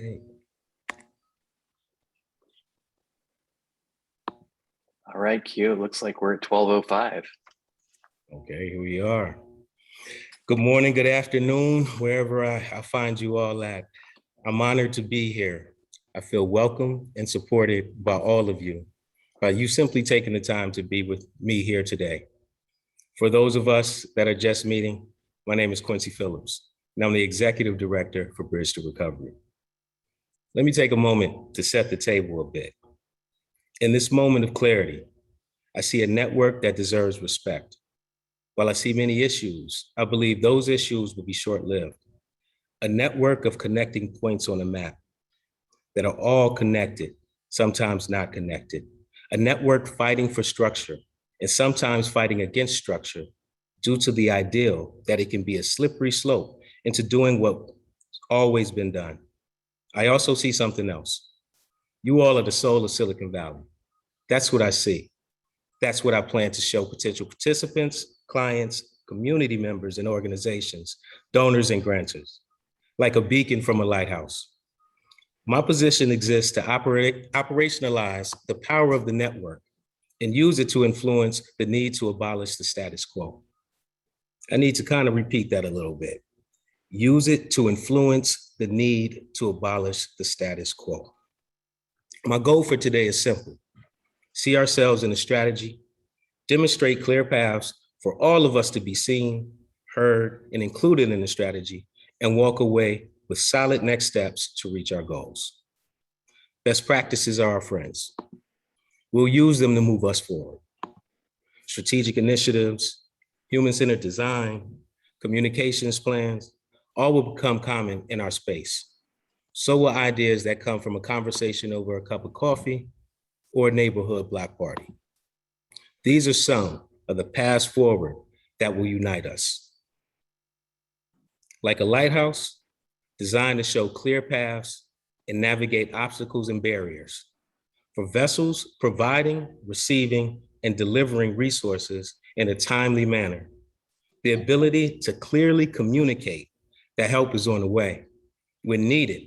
Okay. All right, Q, it looks like we're at 12:05. Okay, here we are. Good morning, good afternoon, wherever I find you all at. I'm honored to be here. I feel welcome and supported by all of you, by you simply taking the time to be with me here today. For those of us that are just meeting, my name is Quincy Phillips, and I'm the Executive Director for Bridge to Recovery. Let me take a moment to set the table a bit. In this moment of clarity, I see a network that deserves respect. While I see many issues, I believe those issues will be short-lived. A network of connecting points on a map that are all connected, sometimes not connected. A network fighting for structure and sometimes fighting against structure due to the ideal that it can be a slippery slope into doing what's always been done. I also see something else. You all are the soul of Silicon Valley. That's what I see. That's what I plan to show potential participants, clients, community members, and organizations, donors and grantors, like a beacon from a lighthouse. My position exists to operationalize the power of the network and use it to influence the need to abolish the status quo. I need to kind of repeat that a little bit. Use it to influence the need to abolish the status quo. My goal for today is simple. See ourselves in a strategy, demonstrate clear paths for all of us to be seen, heard, and included in the strategy, and walk away with solid next steps to reach our goals. Best practices are our friends. We'll use them to move us forward. Strategic initiatives, human-centered design, communications plans, all will become common in our space. So will ideas that come from a conversation over a cup of coffee or a neighborhood block party. These are some of the paths forward that will unite us. Like a lighthouse, designed to show clear paths and navigate obstacles and barriers. For vessels providing, receiving, and delivering resources in a timely manner. The ability to clearly communicate that help is on the way when needed,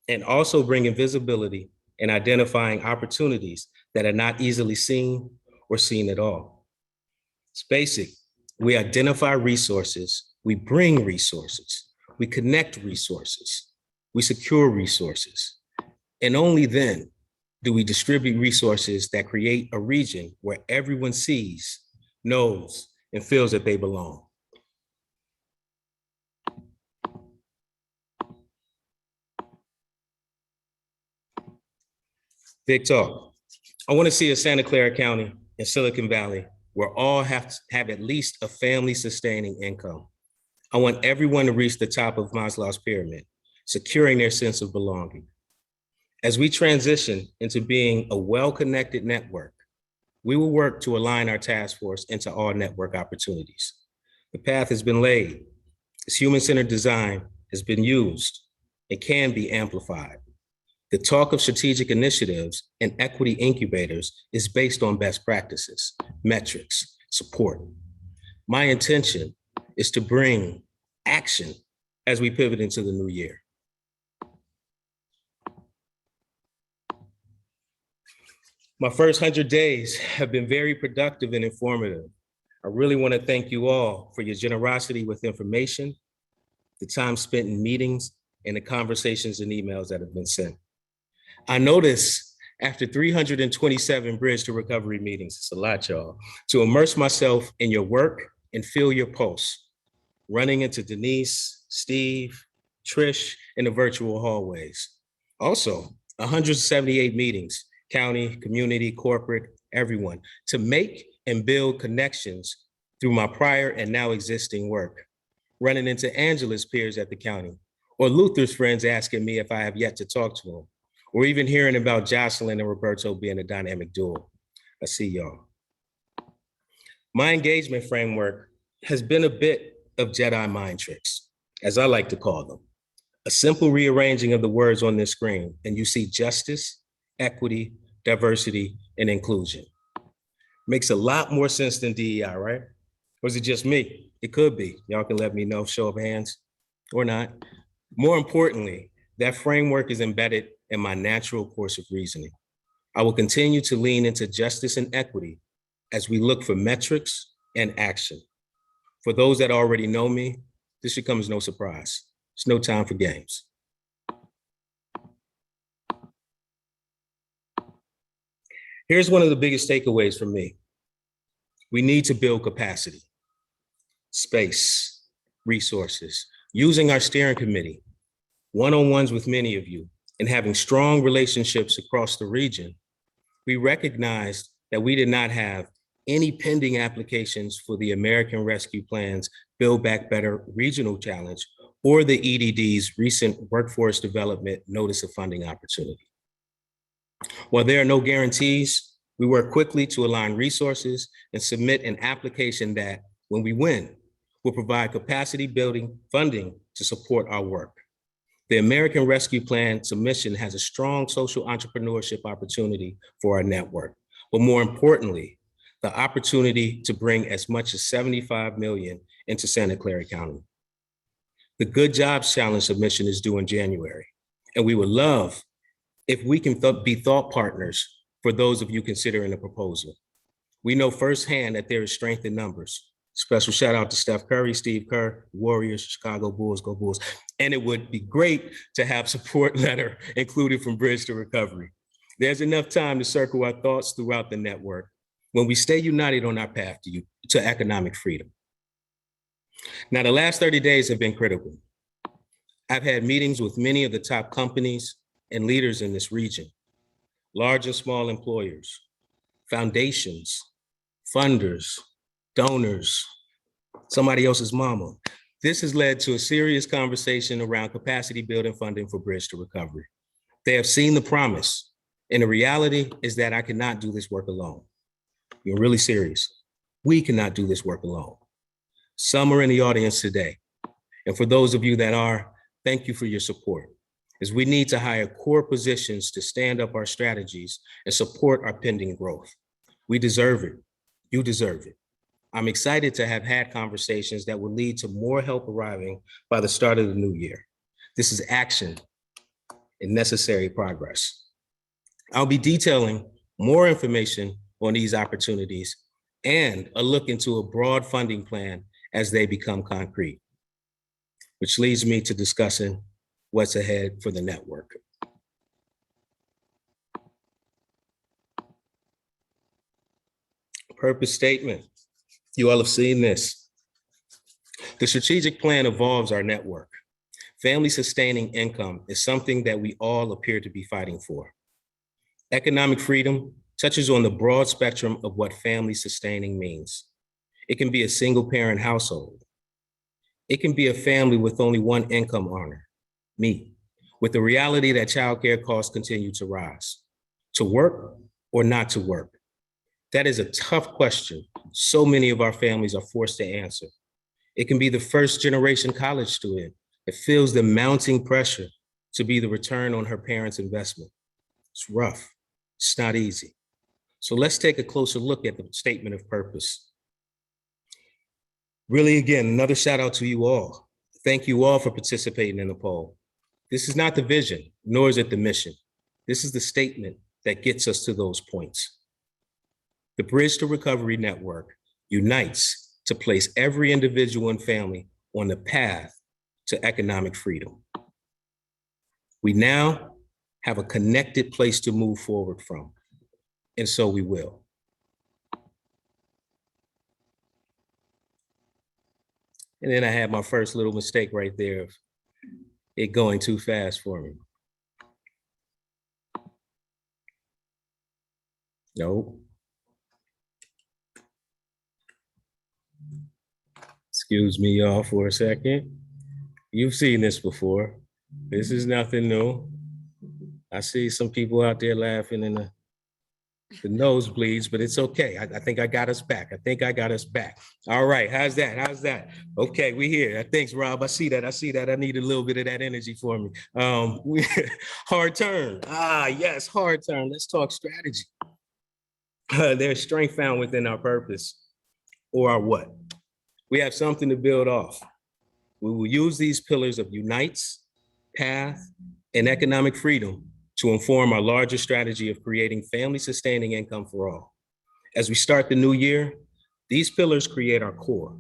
and also bringing visibility and identifying opportunities that are not easily seen or seen at all. It's basic. We identify resources, we bring resources, we connect resources, we secure resources, and only then do we distribute resources that create a region where everyone sees, knows, and feels that they belong. Big talk. I want to see a Santa Clara County and Silicon Valley where all have at least a family sustaining income. I want everyone to reach the top of Maslow's pyramid, securing their sense of belonging. As we transition into being a well-connected network, we will work to align our task force into all network opportunities. The path has been laid. This human-centered design has been used and can be amplified. The talk of strategic initiatives and equity incubators is based on best practices, metrics, support. My intention is to bring action as we pivot into the new year. My first 100 days have been very productive and informative. I really want to thank you all for your generosity with information, the time spent in meetings, and the conversations and emails that have been sent. I noticed after 327 Bridge to Recovery meetings, it's a lot, y'all, to immerse myself in your work and feel your pulse, running into Denise, Steve, Trish in the virtual hallways. Also, 178 meetings, county, community, corporate, everyone, to make and build connections through my prior and now existing work, running into Angela's peers at the county, or Luther's friends asking me if I have yet to talk to them, or even hearing about Jocelyn and Roberto being a dynamic duo. I see y'all. My engagement framework has been a bit of Jedi mind tricks, as I like to call them. A simple rearranging of the words on this screen, and you see justice, equity, diversity, and inclusion. Makes a lot more sense than DEI, right? Or is it just me? It could be. Y'all can let me know, show of hands or not. More importantly, That framework is embedded in my natural course of reasoning. I will continue to lean into justice and equity as we look for metrics and action. For those that already know me, this should come as no surprise. It's no time for games. Here's one of the biggest takeaways from me. We need to build capacity, space, resources, using our steering committee, one-on-ones with many of you, and having strong relationships across the region. We recognized that we did not have any pending applications for the American Rescue Plan's Build Back Better Regional Challenge or the EDD's recent Workforce Development Notice of Funding Opportunity. While there are no guarantees, we work quickly to align resources and submit an application that, when we win, will provide capacity building funding to support our work. The American Rescue Plan submission has a strong social entrepreneurship opportunity for our network, but more importantly, the opportunity to bring as much as $75 million into Santa Clara County. The Good Jobs Challenge submission is due in January, and we would love if we can be thought partners for those of you considering the proposal. We know firsthand that there is strength in numbers. Special shout out to Steph Curry, Steve Kerr, Warriors, Chicago Bulls, go Bulls. And it would be great to have support letter included from Bridge to Recovery. There's enough time to circle our thoughts throughout the network when we stay united on our path to economic freedom. Now, the last 30 days have been critical. I've had meetings with many of the top companies and leaders in this region, large and small employers, foundations, funders, donors, somebody else's mama. This has led to a serious conversation around capacity building funding for Bridge to Recovery. They have seen the promise, and the reality is that I cannot do this work alone. Being really serious. We cannot do this work alone. Some are in the audience today. And for those of you that are, thank you for your support, as we need to hire core positions to stand up our strategies and support our pending growth. We deserve it. You deserve it. I'm excited to have had conversations that will lead to more help arriving by the start of the new year. This is action and necessary progress. I'll be detailing more information on these opportunities and a look into a broad funding plan as they become concrete, which leads me to discussing what's ahead for the network. Purpose statement. You all have seen this. The strategic plan evolves our network. Family sustaining income is something that we all appear to be fighting for. Economic freedom touches on the broad spectrum of what family sustaining means. It can be a single parent household. It can be a family with only one income earner, me, with the reality that childcare costs continue to rise. To work or not to work? That is a tough question so many of our families are forced to answer. It can be the first generation college student that feels the mounting pressure to be the return on her parents' investment. It's rough, it's not easy. So let's take a closer look at the statement of purpose. Really, again, another shout out to you all. Thank you all for participating in the poll. This is not the vision, nor is it the mission. This is the statement that gets us to those points. The Bridge to Recovery Network unites to place every individual and family on the path to economic freedom. We now have a connected place to move forward from, and so we will. And then I had my first little mistake right there of it going too fast for me. No. Excuse me, y'all, for a second. You've seen this before. This is nothing new. I see some people out there laughing in the nosebleeds, but it's okay. I think I got us back. I think I got us back. All right, how's that? How's that? Okay, we here. Thanks, Rob. I see that. I see that. I need a little bit of that energy for me. Hard turn. Yes, hard turn. Let's talk strategy. There's strength found within our purpose or our what? We have something to build off. We will use these pillars of unites, path, and economic freedom to inform our larger strategy of creating family-sustaining income for all. As we start the new year, these pillars create our core,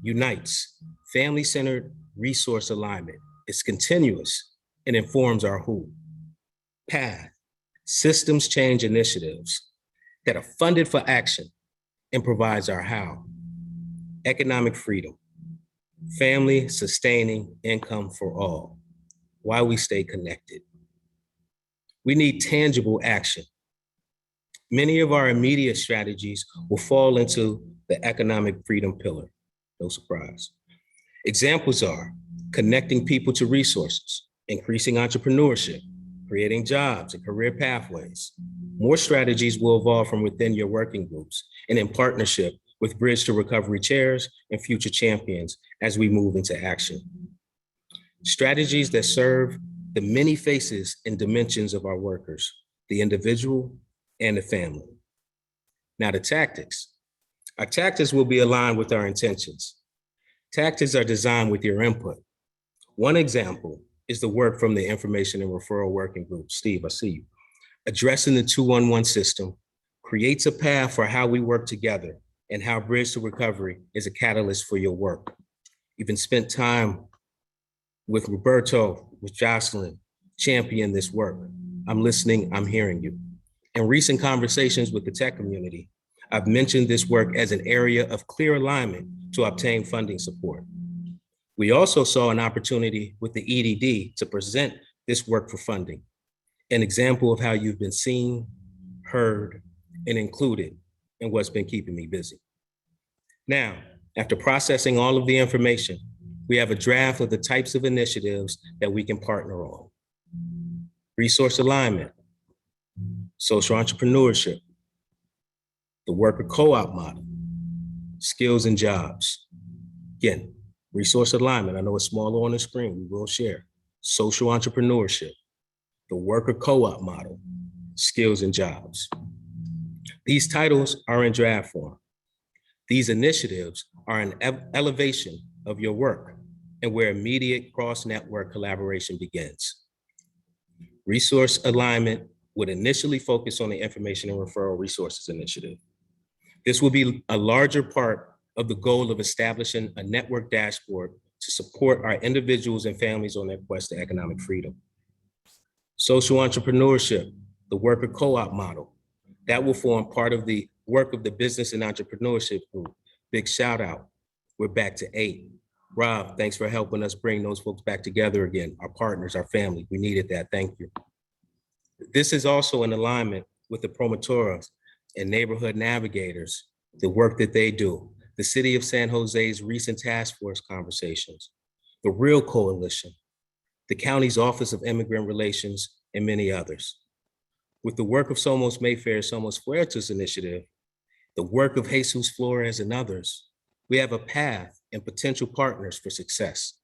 unites, family-centered resource alignment. It's continuous and informs our who. Path, systems change initiatives that are funded for action and provides our how. Economic freedom, family sustaining income for all, why we stay connected. We need tangible action. Many of our immediate strategies will fall into the economic freedom pillar, no surprise. Examples are connecting people to resources, increasing entrepreneurship, creating jobs and career pathways. More strategies will evolve from within your working groups and in partnership with Bridge to Recovery chairs and future champions as we move into action. Strategies that serve the many faces and dimensions of our workers, the individual and the family. Now the tactics. Our tactics will be aligned with our intentions. Tactics are designed with your input. One example is the work from the Information and Referral Working Group. Steve, I see you. Addressing the 211 system creates a path for how we work together and how Bridge to Recovery is a catalyst for your work. Even spent time with Roberto, with Jocelyn, champion this work. I'm listening, I'm hearing you. In recent conversations with the tech community, I've mentioned this work as an area of clear alignment to obtain funding support. We also saw an opportunity with the EDD to present this work for funding, an example of how you've been seen, heard, and included in what's been keeping me busy. Now, after processing all of the information, we have a draft of the types of initiatives that we can partner on. Resource alignment, social entrepreneurship, the worker co-op model, skills and jobs. Again, resource alignment, I know it's smaller on the screen, we will share. Social entrepreneurship, the worker co-op model, skills and jobs. These titles are in draft form. These initiatives are an elevation of your work and where immediate cross-network collaboration begins. Resource alignment would initially focus on the Information and Referral Resources Initiative. This will be a larger part of the goal of establishing a network dashboard to support our individuals and families on their quest to economic freedom. Social entrepreneurship, the worker co-op model, that will form part of the work of the Business and Entrepreneurship Group. Big shout out. We're back to 8. Rob, thanks for helping us bring those folks back together again, our partners, our family. We needed that, thank you. This is also in alignment with the promotoras and neighborhood navigators, the work that they do, the City of San Jose's recent task force conversations, the Real Coalition, the county's Office of Immigrant Relations, and many others. With the work of Somos Mayfair's Somos Fuertes initiative, the work of Jesus Flores and others, we have a path and potential partners for success.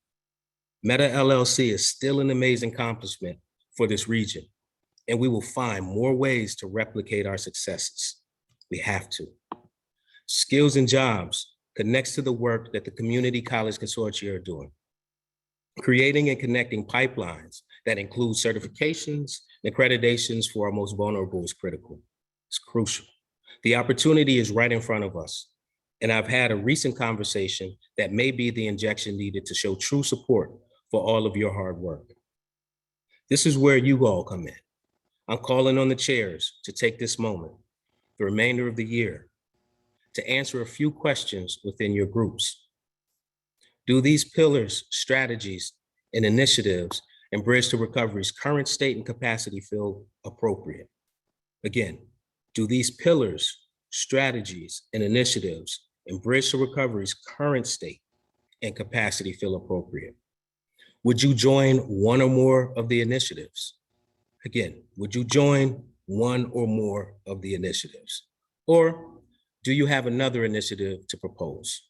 Meta LLC is still an amazing accomplishment for this region, and we will find more ways to replicate our successes. We have to. Skills and Jobs connects to the work that the Community College Consortia are doing. Creating and connecting pipelines that include certifications and accreditations for our most vulnerable is critical. It's crucial. The opportunity is right in front of us. And I've had a recent conversation that may be the injection needed to show true support for all of your hard work. This is where you all come in. I'm calling on the chairs to take this moment, the remainder of the year, to answer a few questions within your groups. Do these pillars, strategies, and initiatives in Bridge to Recovery's current state and capacity feel appropriate? Again, do these pillars, strategies, and initiatives in Bridge to Recovery's current state and capacity feel appropriate? Would you join one or more of the initiatives? Again, would you join one or more of the initiatives? Or do you have another initiative to propose?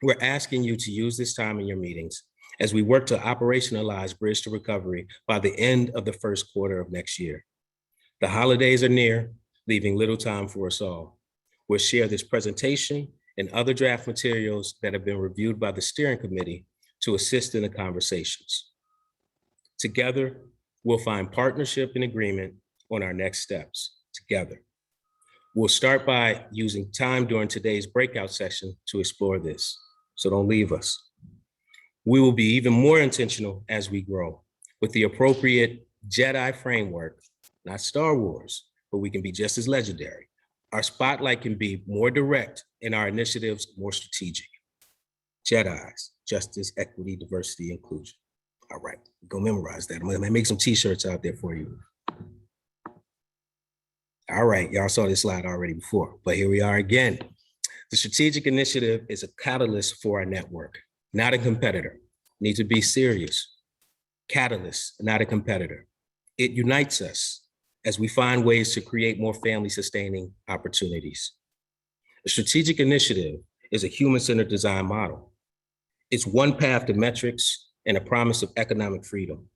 We're asking you to use this time in your meetings as we work to operationalize Bridge to Recovery by the end of the first quarter of next year. The holidays are near, leaving little time for us all. We'll share this presentation and other draft materials that have been reviewed by the steering committee to assist in the conversations. Together, We'll find partnership and agreement on our next steps together. We'll start by using time during today's breakout session to explore this, so don't leave us. We will be even more intentional as we grow with the appropriate Jedi framework, not Star Wars, but we can be just as legendary. Our spotlight can be more direct and our initiatives more strategic. Jedi's, justice, equity, diversity, inclusion. All right, go memorize that. I'm gonna make some t-shirts out there for you. All right, y'all saw this slide already before, but here we are again. The strategic initiative is a catalyst for our network, not a competitor. Need to be serious. Catalyst, not a competitor. It unites us as we find ways to create more family-sustaining opportunities. The strategic initiative is a human-centered design model. It's one path to metrics and a promise of economic freedom.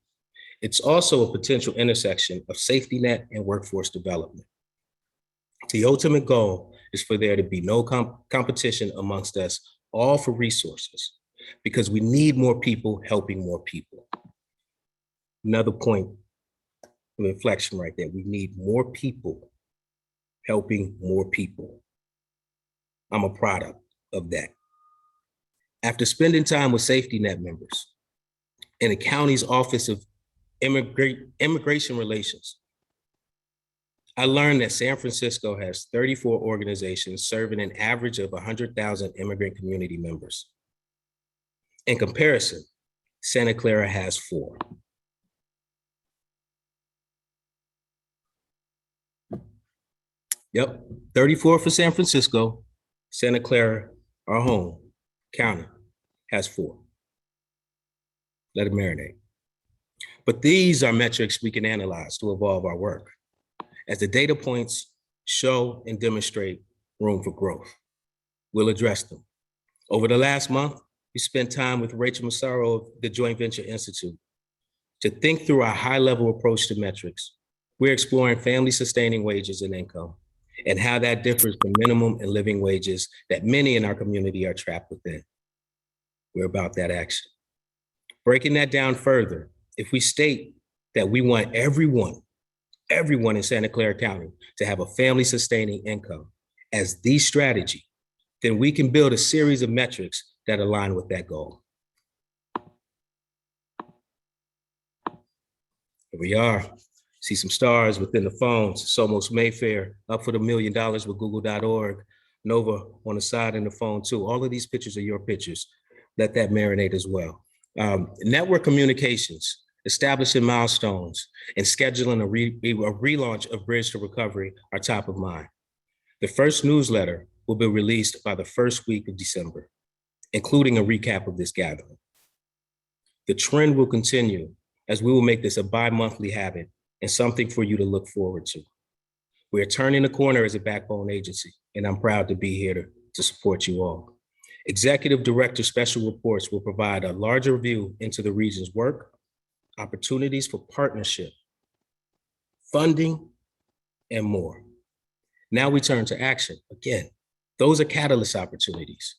It's also a potential intersection of safety net and workforce development. The ultimate goal is for there to be no competition amongst us, all for resources, because we need more people helping more people. Another point of inflection right there. We need more people helping more people. I'm a product of that. After spending time with safety net members in the county's Office of Immigration Relations, I learned that San Francisco has 34 organizations serving an average of 100,000 immigrant community members. In comparison, Santa Clara has 4. Yep, 34 for San Francisco. Santa Clara, our home county, has 4. Let it marinate. But these are metrics we can analyze to evolve our work, as the data points show and demonstrate room for growth. We'll address them. Over the last month, we spent time with Rachel Massaro of the Joint Venture Institute to think through our high-level approach to metrics. We're exploring family-sustaining wages and income and how that differs from minimum and living wages that many in our community are trapped within. We're about that action. Breaking that down further, if we state that we want everyone in Santa Clara County to have a family-sustaining income as the strategy, then we can build a series of metrics that align with that goal. Here we are. See some stars within the phones. Somos Mayfair, up for the $1 million with Google.org. Nova on the side in the phone too. All of these pictures are your pictures. Let that marinate as well. Network communications, establishing milestones, and scheduling a relaunch of Bridge to Recovery are top of mind. The first newsletter will be released by the first week of December, including a recap of this gathering. The trend will continue as we will make this a bi-monthly habit and something for you to look forward to. We're turning the corner as a backbone agency, and I'm proud to be here to support you all. Executive Director Special Reports will provide a larger view into the region's work, opportunities for partnership, funding, and more. Now we turn to action. Again, those are catalyst opportunities.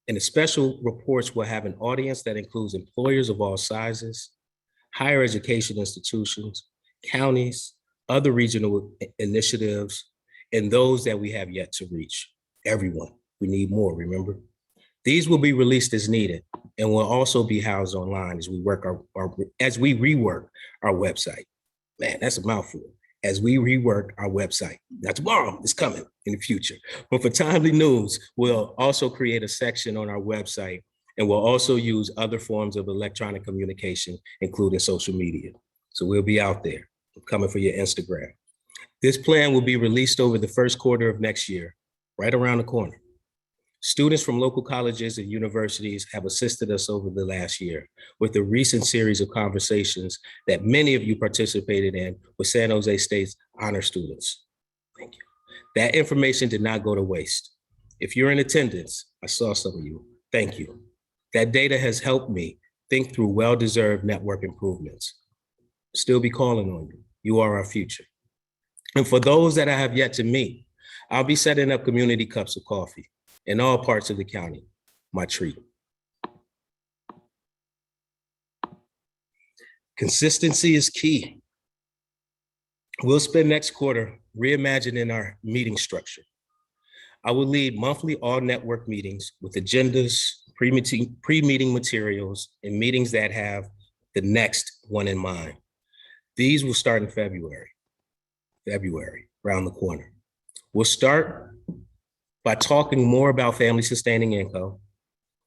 And the special reports will have an audience that includes employers of all sizes, higher education institutions, counties, other regional initiatives, and those that we have yet to reach. Everyone, we need more, remember? These will be released as needed and will also be housed online as we rework our website. Man, that's a mouthful. As we rework our website. Now tomorrow, it's coming in the future. But for timely news, we'll also create a section on our website, and we'll also use other forms of electronic communication, including social media. So we'll be out there. I'm coming for your Instagram. This plan will be released over the first quarter of next year, right around the corner. Students from local colleges and universities have assisted us over the last year with the recent series of conversations that many of you participated in with San Jose State's honor students. Thank you. That information did not go to waste. If you're in attendance, I saw some of you, thank you. That data has helped me think through well-deserved network improvements. Still be calling on you. You are our future. And for those that I have yet to meet, I'll be setting up community cups of coffee in all parts of the county, my treat. Consistency is key. We'll spend next quarter reimagining our meeting structure. I will lead monthly all-network meetings with agendas, pre-meeting materials, and meetings that have the next one in mind. These will start in February, around the corner. We'll start by talking more about family sustaining income.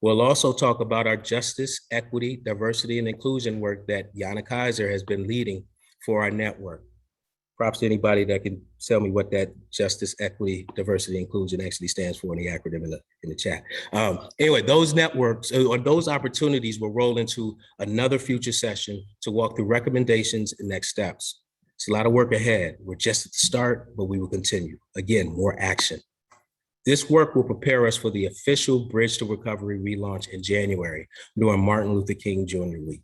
We'll also talk about our justice, equity, diversity, and inclusion work that Yana Kaiser has been leading for our network. Props to anybody that can tell me what that justice, equity, diversity, inclusion actually stands for in the acronym in the chat. Anyway, those networks or those opportunities will roll into another future session to walk through recommendations and next steps. It's a lot of work ahead. We're just at the start, but we will continue. Again, more action. This work will prepare us for the official Bridge to Recovery relaunch in January during Martin Luther King Jr. Week.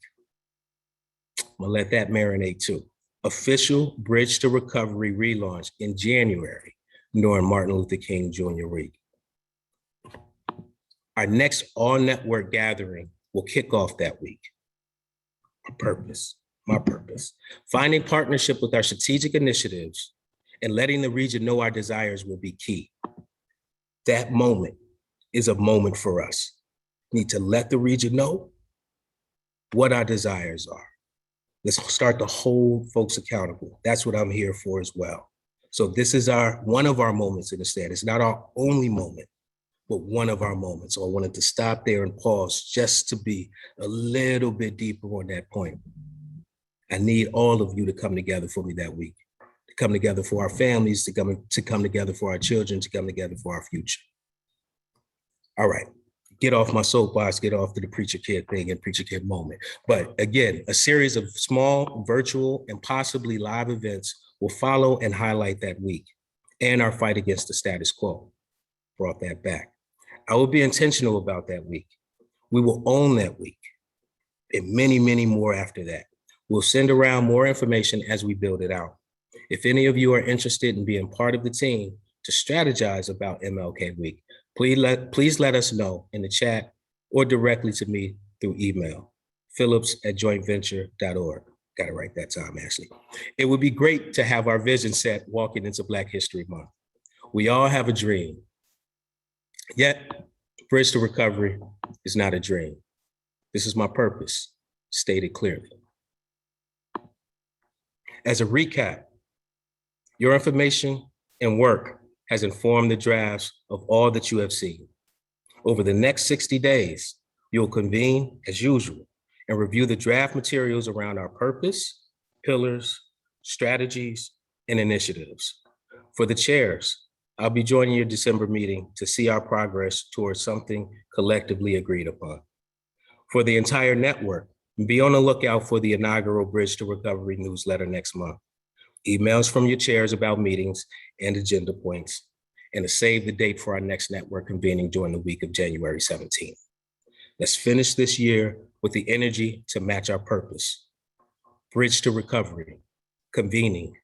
I'm gonna let that marinate too. Official Bridge to Recovery relaunch in January during Martin Luther King Jr. Week. Our next all-network gathering will kick off that week. My purpose. Finding partnership with our strategic initiatives and letting the region know our desires will be key. That moment is a moment for us. We need to let the region know what our desires are. Let's start to hold folks accountable. That's what I'm here for as well. So this is one of our moments in the state. It's not our only moment, but one of our moments. So I wanted to stop there and pause just to be a little bit deeper on that point. I need all of you to come together for me that week, to come together for our families, to come together for our children, to come together for our future. All right. Get off my soapbox, get off to the preacher kid thing and preacher kid moment. But again, a series of small, virtual, and possibly live events will follow and highlight that week and our fight against the status quo. Brought that back. I will be intentional about that week. We will own that week and many, many more after that. We'll send around more information as we build it out. If any of you are interested in being part of the team to strategize about MLK Week, please let us know in the chat or directly to me through email, phillips@jointventure.org. Got it right that time, Ashley. It would be great to have our vision set walking into Black History Month. We all have a dream, yet Bridge to Recovery is not a dream. This is my purpose, stated clearly. As a recap, your information and work has informed the drafts of all that you have seen. Over the next 60 days, you'll convene as usual and review the draft materials around our purpose, pillars, strategies, and initiatives. For the chairs, I'll be joining your December meeting to see our progress towards something collectively agreed upon. For the entire network, be on the lookout for the inaugural Bridge to Recovery newsletter next month. Emails from your chairs about meetings and agenda points, and a save the date for our next network convening during the week of January 17th. Let's finish this year with the energy to match our purpose. Bridge to Recovery, convening,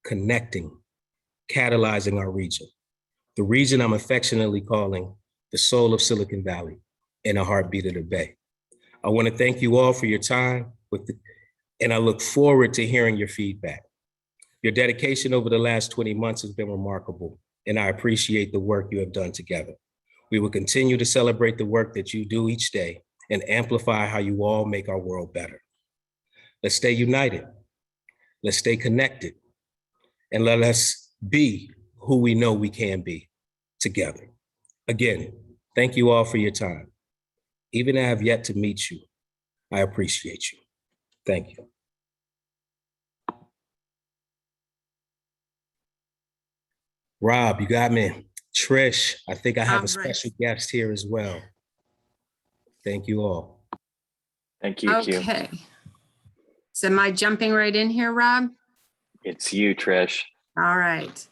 connecting, catalyzing our region. The region I'm affectionately calling the soul of Silicon Valley and a heartbeat of the Bay. I want to thank you all for your time and I look forward to hearing your feedback. Your dedication over the last 20 months has been remarkable, and I appreciate the work you have done together. We will continue to celebrate the work that you do each day and amplify how you all make our world better. Let's stay united. Let's stay connected, and let us be who we know we can be together. Again, thank you all for your time. Even I have yet to meet you, I appreciate you. Thank you. Rob, you got me. Trish, I think I have a special guest here as well. Thank you all. Thank you, Q. Okay. So am I jumping right in here, Rob? It's you, Trish. All right.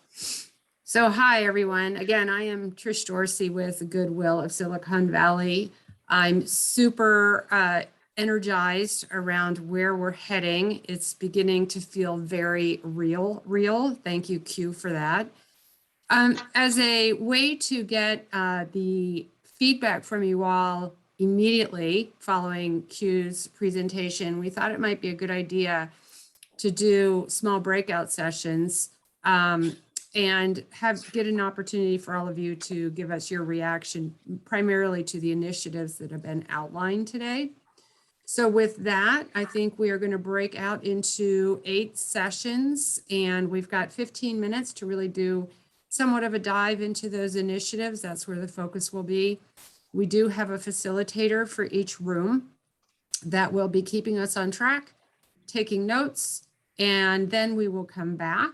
So hi, everyone. Again, I am Trish Dorsey with the Goodwill of Silicon Valley. I'm super energized around where we're heading. It's beginning to feel very real. Thank you, Q, for that. As a way to get the feedback from you all immediately following Q's presentation, we thought it might be a good idea to do small breakout sessions and get an opportunity for all of you to give us your reaction primarily to the initiatives that have been outlined today. So with that, I think we are going to break out into 8 sessions, and we've got 15 minutes to really do somewhat of a dive into those initiatives. That's where the focus will be. We do have a facilitator for each room that will be keeping us on track, taking notes, and then we will come back,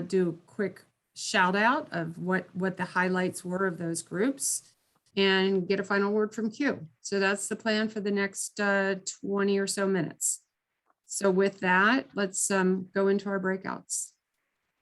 do a quick shout out of what the highlights were of those groups, and get a final word from Q. So that's the plan for the next 20 or so minutes. So with that, let's go into our breakouts.